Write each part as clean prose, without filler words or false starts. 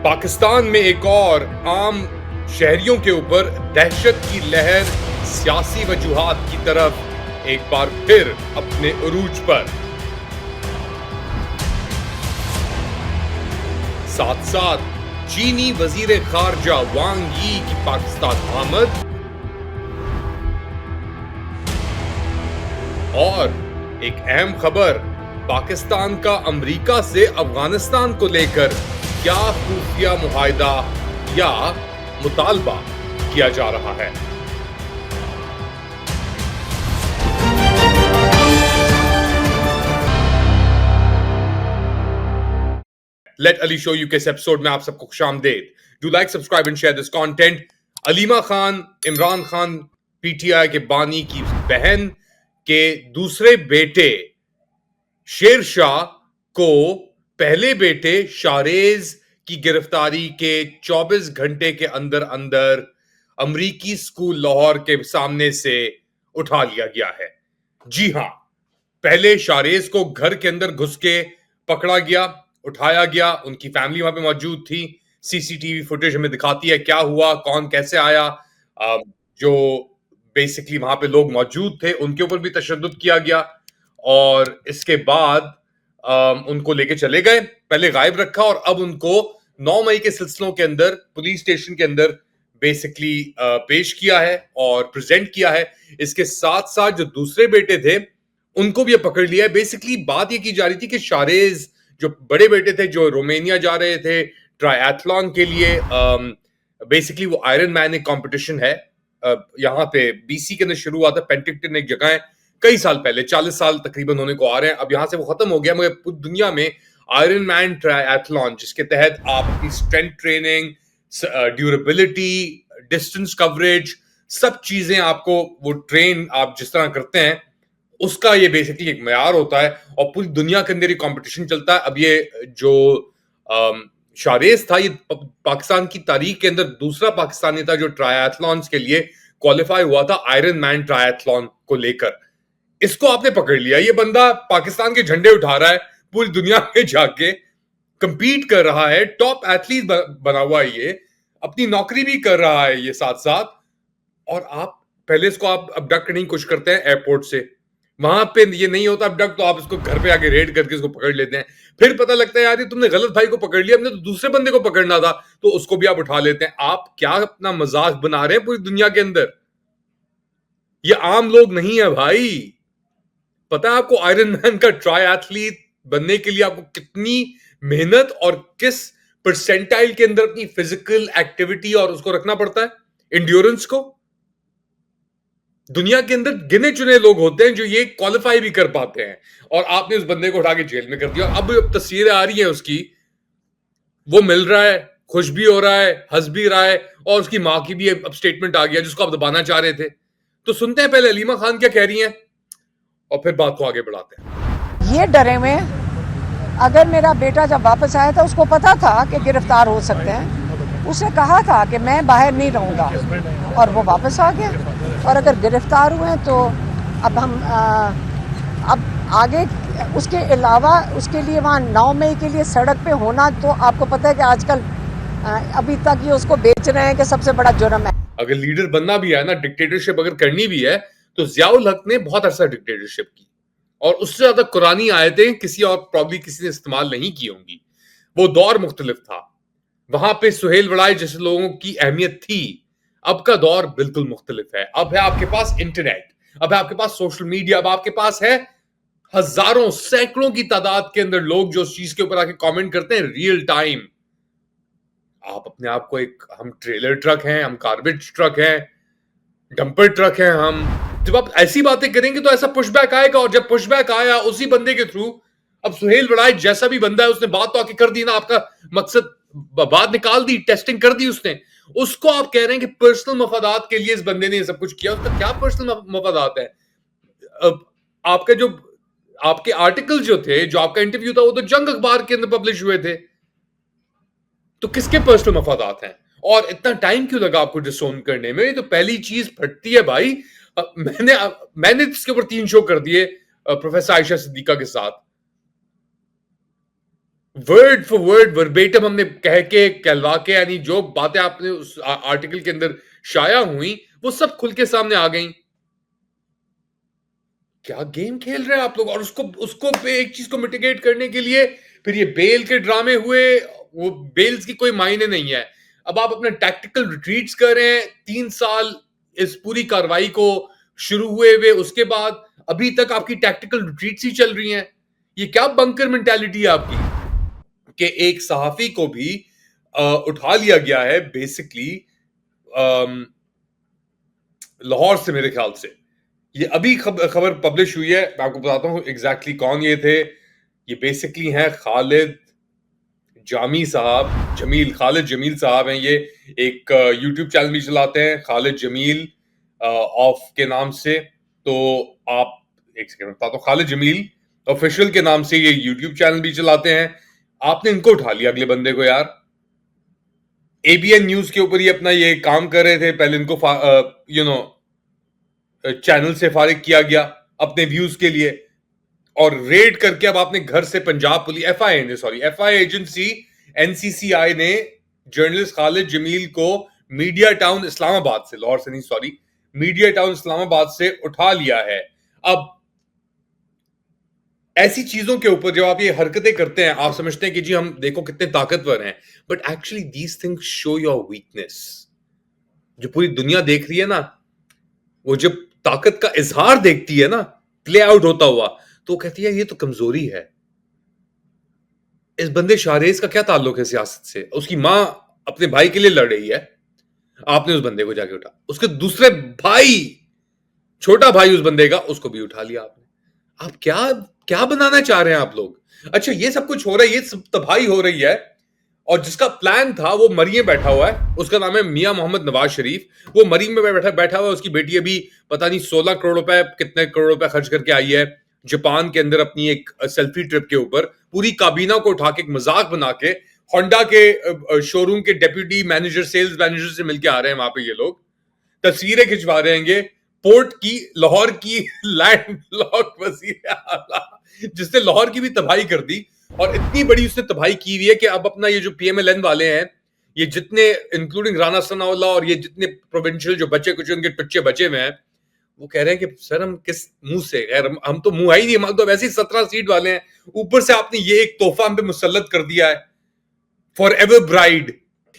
पाकिस्तान में एक और आम शहरियों के ऊपर दहशत की लहर सियासी वजूहात की तरफ एक बार फिर अपने उरूज पर। साथ साथ चीनी वजीर खारजा वांग यी की पाकिस्तान आमद और एक अहम खबर, पाकिस्तान का अमेरिका से अफगानिस्तान को लेकर क्या खुफिया मुआहिदा या मुतालबा किया जा रहा है। लेट अली शो यू के इस एपिसोड में आप सबको खुशामदीद। Do like, subscribe and share this content. Aleema Khan, Imran Khan PTI के बानी की बहन के दूसरे बेटे शेर शाह को पहले बेटे शारेज की गिरफ्तारी के 24 घंटे के अंदर अंदर अमरीकी स्कूल लाहौर के सामने से उठा लिया गया है। जी हां, पहले शारेज को घर के अंदर घुस के पकड़ा गया, उठाया गया, उनकी फैमिली वहां पे मौजूद थी। सीसीटीवी फुटेज हमें दिखाती है क्या हुआ, कौन कैसे आया। जो बेसिकली वहां पे लोग मौजूद थे उनके ऊपर भी तशद्दुद किया गया और इसके बाद उनको लेके चले गए, पहले गायब रखा और अब उनको 9 मई के सिलसिलों के अंदर पुलिस स्टेशन के अंदर बेसिकली पेश किया है और प्रेजेंट किया है। इसके साथ साथ जो दूसरे बेटे थे उनको भी पकड़ लिया है। बेसिकली बात ये की जा रही थी कि शारेज जो बड़े बेटे थे जो रोमेनिया जा रहे थे ट्रायथलॉन के लिए, बेसिकली वो आयरन मैन एक कंपटीशन है यहाँ पे बीसी के अंदर शुरू हुआ था। पेंटिंगटन एक जगह है, कई साल पहले, 40 साल तकरीबन होने को आ रहे हैं। अब यहाँ से वो खत्म हो गया, मगर पूरी दुनिया में आयरन मैन ट्रायथलॉन, जिसके तहत आप अपनी strength training, durability, distance coverage, सब चीजें आपको वो ट्रेन आप जिस तरह करते हैं उसका ये बेसिकली एक मयार होता है और पूरी दुनिया के अंदर ये कंपटीशन चलता है। अब ये जो शारेज था, ये पाकिस्तान की तारीख के अंदर दूसरा पाकिस्तानी था जो ट्रायथलॉन्स के लिए क्वालिफाई हुआ था आयरन मैन ट्रायथलॉन को लेकर। इसको आपने पकड़ लिया, ये बंदा पाकिस्तान के झंडे उठा रहा है, पूरी दुनिया में जाके कंपीट कर रहा है, टॉप एथलीट बना हुआ है, ये अपनी नौकरी भी कर रहा है ये साथ साथ। और आप पहले इसको आप अबडक्ट करने की कोशिश करते हैं एयरपोर्ट से, वहां पे ये नहीं होता अबडक्ट, तो आप इसको घर पे आके रेड करके इसको पकड़ लेते हैं। फिर पता लगता है यार ये तुमने गलत भाई को पकड़ लिया, हमने तो दूसरे बंदे को पकड़ना था, तो उसको भी आप उठा लेते हैं। आप क्या अपना मजाक बना रहे हैं पूरी दुनिया के अंदर? ये आम लोग नहीं है भाई। पता है आपको आयरन मैन का ट्रायथलीट बनने के लिए आपको कितनी मेहनत और किस परसेंटाइल के अंदर अपनी फिजिकल एक्टिविटी और उसको रखना पड़ता है, इंड्योरेंस को? दुनिया के अंदर गिने चुने लोग होते हैं जो ये क्वालिफाई भी कर पाते हैं और आपने उस बंदे को उठा के जेल में कर दिया। अब तस्वीरें आ रही हैं उसकी, वो मिल रहा है, खुश भी हो रहा है, हंस भी रहा है और उसकी मां की भी अब स्टेटमेंट आ गया जिसको आप दबाना चाह रहे थे। तो सुनते हैं पहले अलीमा खान क्या कह रही हैं और फिर बात को आगे बढ़ाते हैं। ये डरे में, अगर मेरा बेटा जब वापस आया था उसको पता था कि गिरफ्तार हो सकते हैं, उसने कहा था कि मैं बाहर नहीं रहूँगा और वो वापस आ गया। और अगर गिरफ्तार हुए तो अब हम अब आगे उसके अलावा उसके लिए वहाँ 9 मई के लिए सड़क पे होना, तो आपको पता है कि आजकल अभी तक ये उसको बेच रहे हैं कि सबसे बड़ा जुर्म है। अगर लीडर बनना भी है ना, डिक्टेटरशिप अगर करनी भी है, तो जियाउल हक ने बहुत अरसा डिक्टेटरशिप की और उससे ज्यादा कुरानी आयतें किसी और प्रॉब्ली किसी ने इस्तेमाल नहीं की होंगी। वो दौर मुख्तलिफ था, वहां पे सुहेल वड़ाई जैसे लोगों की अहमियत थी। अब का दौर बिल्कुल मुख्तलिफ है। अब है आपके पास इंटरनेट, अब है आपके पास सोशल मीडिया, अब आपके पास है हजारों सैकड़ों की तादाद के अंदर लोग जो उस चीज के ऊपर आके कमेंट करते हैं रियल टाइम। आप अपने आप को एक, हम ट्रेलर ट्रक हैं, हम गार्बेज ट्रक हैं, डंपर ट्रक हैं हम। जब आप ऐसी बातें करेंगे तो ऐसा पुशबैक आएगा और जब पुशबैक आया उसी बंदे के थ्रू, अब सुहेल वड़ाई जैसा भी बंदा है उसने बात तो आके कर दी ना, आपका मकसद बात निकाल दी, टेस्टिंग कर दी उसने, उसको आप कह रहे हैं कि पर्सनल मफादात के लिए इस बंदे ने सब कुछ किया। उसका क्या पर्सनल मफादात है? आपका जो आपके आर्टिकल जो थे, जो आपका इंटरव्यू था, वो तो जंग अखबार के अंदर पब्लिश हुए थे, तो किसके पर्सनल मफादात हैं? और इतना टाइम क्यों लगा आपको डिसोन करने में? तो पहली चीज फटती है भाई। मैंने इसके ऊपर 3 शो कर दिए प्रोफेसर आयशा सिद्दीका के साथ। वर्ड फॉर वर्ड वर्बेटम हमने कह के कहलवा के, यानी जो बातें आपने उस आर्टिकल के अंदर शाया हुई वो सब खुल के सामने आ गई। क्या गेम खेल रहे हैं आप लोग? और उसको उसको पे एक चीज को मिटिगेट करने के लिए फिर ये बेल के ड्रामे हुए। वो बेल्स की कोई मायने नहीं है। अब आप अपने टैक्टिकल रिट्रीट्स कर रहे हैं 3 साल इस पूरी कार्रवाई को शुरू हुए हुए, उसके बाद अभी तक आपकी टैक्टिकल रिट्रीट्स ही चल रही हैं। ये क्या बंकर मेंटालिटी है आपकी कि एक सहाफी को भी उठा लिया गया है बेसिकली लाहौर से, मेरे ख्याल से ये अभी खबर पब्लिश हुई है। मैं आपको बताता हूं एग्जैक्टली कौन ये थे। ये बेसिकली हैं खालिद जामी साहब, खालिद जमील साहब हैं। ये एक यूट्यूब चैनल भी चलाते हैं खालिद जमील ऑफ के नाम से। तो आप एक सेकंड बताता हूं, खालिद जमील ऑफिशियल के नाम से ये यूट्यूब चैनल भी चलाते हैं। आपने इनको उठा लिया अगले बंदे को यार। एबीएन न्यूज के ऊपर ये अपना ये काम कर रहे थे, पहले इनको चैनल से फारिग किया गया अपने व्यूज के लिए, और रेड करके अब आपने घर से पंजाब पुलिस एफआईए एजेंसी एनसीसीआई ने जर्नलिस्ट खालिद जमील को मीडिया टाउन इस्लामाबाद से, लाहौर से नहीं सॉरी, मीडिया टाउन इस्लामाबाद से उठा लिया है। अब ऐसी चीजों के ऊपर जब आप ये हरकतें करते हैं, आप समझते हैं कि जी हम देखो कितने ताकतवर हैं, but actually these things show your weakness. जो पूरी दुनिया देख रही है ना, वो जब ताकत का इजहार देखती है ना प्ले आउट होता हुआ, तो कहती है ये तो कमजोरी है। इस बंदे शाहरेज का क्या ताल्लुक है सियासत से? उसकी मां अपने भाई के लिए लड़ रही है, आपने उस बंदे को जाके उठा, उसके दूसरे भाई, छोटा भाई उस बंदे का, उसको भी उठा लिया आपने। आप क्या क्या बनाना चाह रहे हैं आप लोग? अच्छा ये सब कुछ हो रहा है, ये सब तबाही हो रही है, और जिसका प्लान था वो मरी में बैठा हुआ है, उसका नाम है मियां मोहम्मद नवाज शरीफ। वो मरी में बैठा हुआ है। उसकी बेटी अभी पता नहीं 16 करोड़ रुपए, कितने करोड़ रुपए खर्च करके आई है जापान के अंदर अपनी एक सेल्फी ट्रिप के ऊपर। पूरी काबीना को उठा के एक मजाक बना के होंडा के शोरूम के डेप्यूटी मैनेजर, सेल्स मैनेजर से मिलके आ रहे हैं वहां पे ये लोग, तस्वीरें खिंचवा रहे हैं पोर्ट की, लाहौर की लैंडलॉक वजीर आला जिसने लाहौर की भी तबाही कर दी। और इतनी बड़ी उसने तबाही की हुई है कि अब अपना ये जो पीएमएलएन वाले हैं, ये जितने इंक्लूडिंग राना सनाउल्लाह और ये जितने प्रोविंशियल जो बच्चे कुछ उनके बच्चे बचे हुए हैं, वो कह रहे हैं कि सर हम किस मुंह से, खैर हम तो मुंह ही नहीं, हम तो वैसे ही 17 सीट वाले हैं, ऊपर से आपने ये एक तोहफा हम पे मुसल्लत कर दिया है फॉर एवर ब्राइड।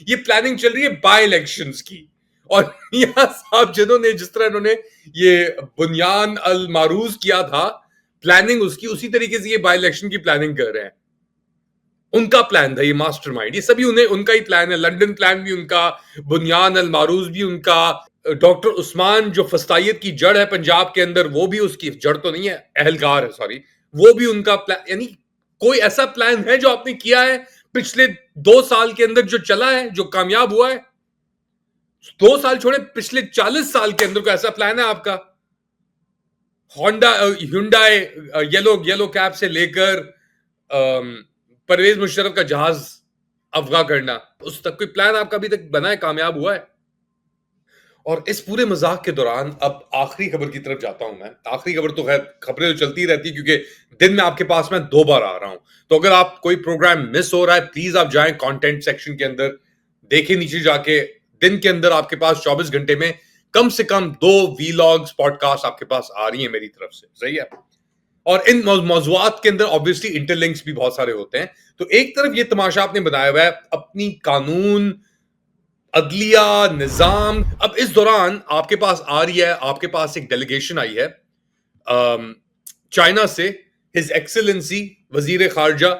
ये प्लानिंग चल रही है बाय इलेक्शंस की। और यहाँ साहब जिन्होंने, जिस तरह इन्होंने ये बुनियान अल मारूज किया था प्लानिंग उसकी, उसी तरीके से ये बाय इलेक्शन की प्लानिंग कर रहे हैं। उनका प्लान था ये मास्टरमाइंड, ये सभी उनका ही प्लान है। लंदन प्लान भी उनका, बुनियान अल मारूज भी उनका, डॉक्टर उस्मान जो फस्तायत की जड़ है पंजाब के अंदर, वो भी उसकी जड़ तो नहीं है, अहलकार है सॉरी, वो भी उनका प्लान। यानी कोई ऐसा प्लान है जो आपने किया है पिछले 2 साल के अंदर जो चला है, जो कामयाब हुआ है? 2 साल छोड़े, पिछले 40 साल के अंदर कोई ऐसा प्लान है आपका? होंडा, ह्युंडई येलो कैब से लेकर परवेज मुशर्रफ का जहाज अफगा करना, उस तक कोई प्लान आपका अभी तक बना है, कामयाब हुआ है? और इस पूरे मजाक के दौरान अब आखिरी खबर की तरफ जाता हूं मैं। आखिरी खबर तो खैर खबरें तो चलती रहती है क्योंकि दिन में आपके पास मैं 2 बार आ रहा हूं। तो अगर आप कोई प्रोग्राम मिस हो रहा है, प्लीज आप जाएं कंटेंट सेक्शन के अंदर, देखें नीचे जाके। दिन के अंदर आपके पास 24 घंटे में कम से कम 2 वीलॉग्स पॉडकास्ट आपके पास आ रही है मेरी तरफ से, सही है। और इन मौजूआत के अंदर ऑब्वियसली इंटरलिंक्स भी बहुत सारे होते हैं। तो एक तरफ ये तमाशा आपने बनाया हुआ है अपनी कानून, अदलिया, निजाम। अब इस दौरान आपके पास आ रही है, आपके पास एक डेलीगेशन आई है चाइना से। हिज एक्सेलेंसी वजीर खारजा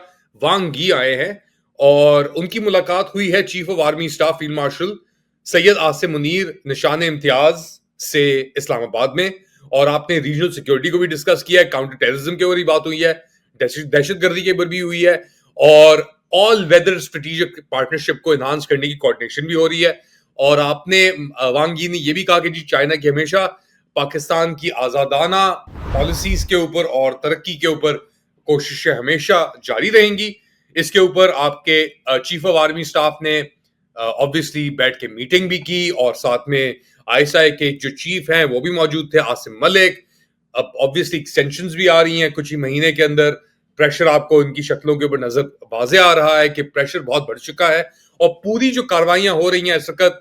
वांग गी आए हैं और उनकी मुलाकात हुई है chief of army staff field marshal Syed Asim Munir निशान इम्तियाज से इस्लामाबाद में। और आपने रीजनल सिक्योरिटी को भी डिस्कस किया है, काउंटर टेररिज्म के ऊपर भी बात हुई है, दहशतगर्दी के ऊपर भी हुई है, और ऑल वेदर स्ट्रेटेजिक पार्टनरशिप को एनहांस करने की कोऑर्डिनेशन भी हो रही है। और आपने वांग यी ने यह भी कहा कि जी चाइना की हमेशा पाकिस्तान की आजादाना पॉलिसीज के ऊपर और तरक्की के ऊपर कोशिशें हमेशा जारी रहेंगी। इसके ऊपर आपके चीफ ऑफ आर्मी स्टाफ ने ऑब्वियसली बैठ के मीटिंग भी की, और साथ में आईएसआई के जो चीफ हैं वो भी मौजूद थे, आसिम मलिक। अब ऑब्वियसली एक्सटेंशंस भी आ रही हैं कुछ ही महीने के अंदर, प्रेशर आपको इनकी शक्लों के ऊपर नजर वाजे आ रहा है कि प्रेशर बहुत बढ़ चुका है और पूरी जो कार्रवाइयां हो रही हैं इस वक्त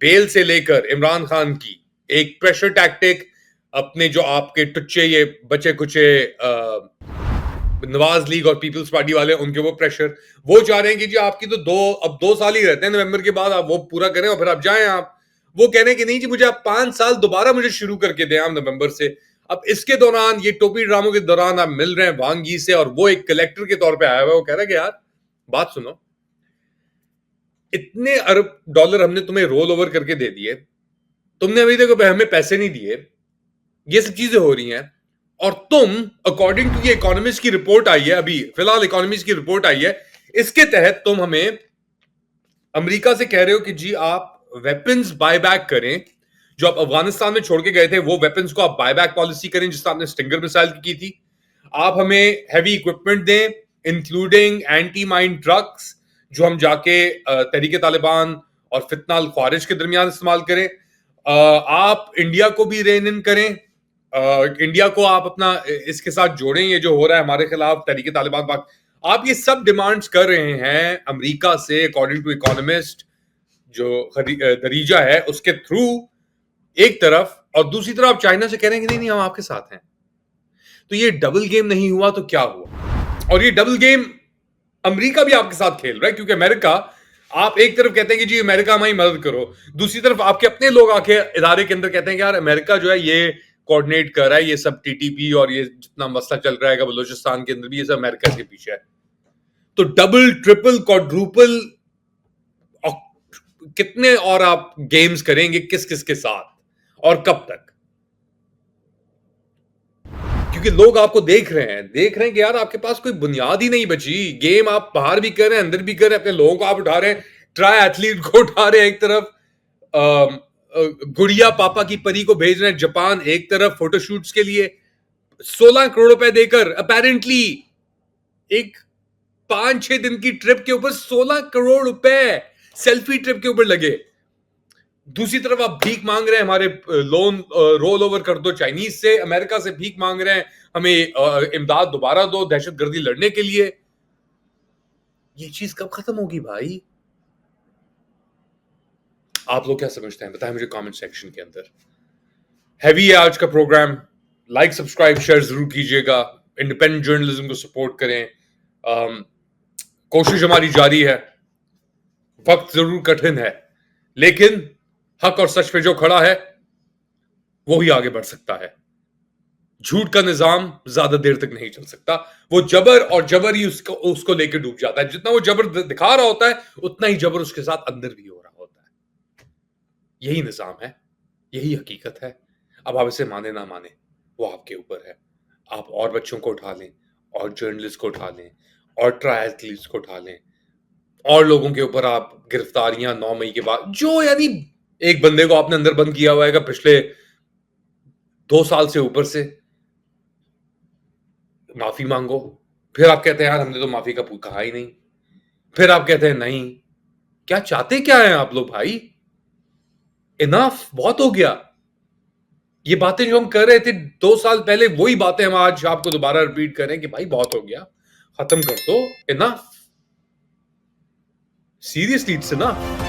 बेल से लेकर इमरान खान की एक प्रेशर टैक्टिक, अपने जो आपके टुच्चे ये बचे कुचे नवाज लीग और पीपल्स पार्टी वाले उनके वो प्रेशर, वो चाह रहे हैं कि जी आपकी तो अब 2 साल ही रहते हैं नवंबर के बाद, आप वो पूरा करें और फिर आप जाएं। आप वो कह रहे हैं कि नहीं जी मुझे आप 5 साल दोबारा मुझे शुरू करके दें आप नवंबर से। अब इसके दौरान ये टोपी ड्रामों के दौरान आप मिल रहे हैं वांगी से और वो एक कलेक्टर के तौर पे आया हुआ है, वो कह रहा है कि यार बात सुनो, इतने अरब डॉलर हमने तुम्हें रोल ओवर करके दे दिए, तुमने अभी तक हमें पैसे नहीं दिए, ये सब चीजें हो रही हैं और तुम अकॉर्डिंग टू ये इकोनॉमिस्ट की रिपोर्ट आई है, अभी फिलहाल इकोनॉमिस्ट की रिपोर्ट आई है, इसके तहत तुम हमें अमेरिका से कह रहे हो कि जी आप वेपन्स बायबैक करें, जो आप अफगानिस्तान में छोड़ के गए थे वो वेपन्स को आप बायबैक पॉलिसी करें जिससे आपने स्टिंगर मिसाइल की थी। आप हमें हैवी इक्विपमेंट दें इंक्लूडिंग एंटी माइन ट्रक्स जो हम जाके तहरीके तालिबान और फितना अल ख्वारिज के दरमियान इस्तेमाल करें। आप इंडिया को भी रेन इन करें, इंडिया को आप अपना इसके साथ जोड़ें, ये जो हो रहा है हमारे खिलाफ तहरीके तालिबान पाक, आप ये सब डिमांड्स कर रहे हैं अमेरिका से अकॉर्डिंग टू इकोनॉमिस्ट जो दरीजा है उसके थ्रू एक तरफ, और दूसरी तरफ आप चाइना से कह रहे हैं कि नहीं नहीं हम आपके साथ हैं। तो ये डबल गेम नहीं हुआ तो क्या हुआ? और ये डबल गेम अमेरिका भी आपके साथ खेल रहा है क्योंकि अमेरिका, आप एक तरफ कहते हैं कि जी अमेरिका हमारी मदद करो, दूसरी तरफ आपके अपने लोग आके इदारे के अंदर कहते हैं कि यार अमेरिका जो है ये कोऑर्डिनेट कर रहा है ये सब टीटीपी और ये जितना मसला चल रहा है बलूचिस्तान के अंदर भी, ये सब अमेरिका के पीछे है। तो डबल ट्रिपल क्वाड्रुपल कितने और आप गेम्स करेंगे किस किस के साथ और कब तक? क्योंकि लोग आपको देख रहे हैं कि यार आपके पास कोई बुनियाद ही नहीं बची, गेम आप बाहर भी कर रहे हैं अंदर भी कर रहे हैं, अपने लोगों को आप उठा रहे हैं, ट्राई एथलीट को उठा रहे हैं एक तरफ, गुड़िया पापा की परी को भेज रहे हैं जापान एक तरफ फोटोशूट्स के लिए 16 करोड़ रुपए देकर, अपेरेंटली एक 5-6 दिन की ट्रिप के ऊपर 16 करोड़ रुपए सेल्फी ट्रिप के ऊपर लगे। दूसरी तरफ आप भीख मांग रहे हैं, हमारे लोन रोल ओवर कर दो चाइनीज से, अमेरिका से भीख मांग रहे हैं हमें इमदाद दोबारा दो दहशतगर्दी लड़ने के लिए। ये चीज कब खत्म होगी भाई? आप लोग क्या समझते हैं बताएं मुझे कमेंट सेक्शन के अंदर। हैवी है आज का प्रोग्राम, लाइक सब्सक्राइब शेयर जरूर कीजिएगा, इंडिपेंडेंट जर्नलिज्म को सपोर्ट करें। कोशिश हमारी जारी है, वक्त जरूर कठिन है लेकिन हक और सच पे जो खड़ा है वो ही आगे बढ़ सकता है। झूठ का निजाम ज्यादा देर तक नहीं चल सकता, वो जबर और जबर ही उसको लेकर डूब जाता है। जितना वो जबर दिखा रहा होता है उतना ही जबर उसके साथ अंदर भी हो रहा होता है। यही निजाम है, यही हकीकत है। अब आप इसे माने ना माने वो आपके ऊपर है। आप और बच्चों को उठा लें और जर्नलिस्ट को उठा लें और ट्रायल एथलीट्स को उठा लें और लोगों के ऊपर आप गिरफ्तारियां 9 मई के बाद, जो यानी एक बंदे को आपने अंदर बंद किया हुआ है पिछले 2 साल से ऊपर से, माफी मांगो, फिर आप कहते हैं यार हमने तो माफी का कहा ही नहीं, फिर आप कहते हैं नहीं। क्या चाहते क्या है आप लोग भाई? इनफ, बहुत हो गया। ये बातें जो हम कर रहे थे 2 साल पहले वही बातें हम आज आपको दोबारा रिपीट करें कि भाई बहुत हो गया, खत्म कर दो, इनफ, सीरियसली इट्स इनफ।